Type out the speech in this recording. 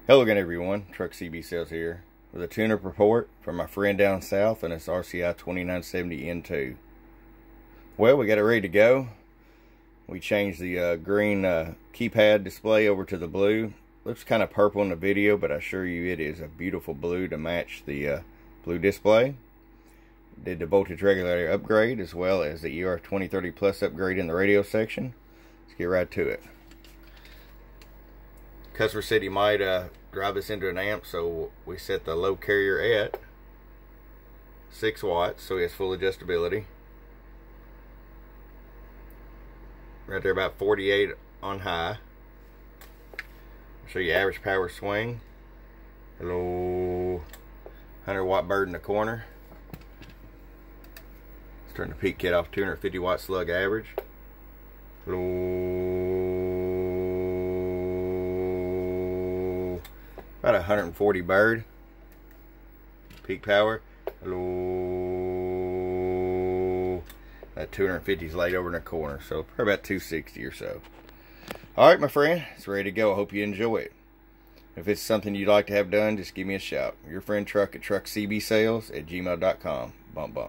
Hello again, everyone. Truck CB Sales here with a tune-up report from my friend down south and it's RCI-2970N2. Well, we got it ready to go. We changed the green keypad display over to the blue. Looks kind of purple in the video, but I assure you it is a beautiful blue to match the blue display. Did the voltage regulator upgrade as well as the ER2030 Plus upgrade in the radio section. Let's get right to it. Customer said he might drive this into an amp, so we set the low carrier at 6 watts, so he has full adjustability. Right there, about 48 on high. I'll show you average power swing. Hello, 100 watt bird in the corner. Let's turn the peak kit off. 250 watt slug average. Hello. About 140 bird. Peak power. Hello. That 250 is laid over in the corner, so probably about 260 or so. Alright, my friend, it's ready to go. I hope you enjoy it. If it's something you'd like to have done, just give me a shout. Your friend Truck at truckcbsales@gmail.com. Bump bump.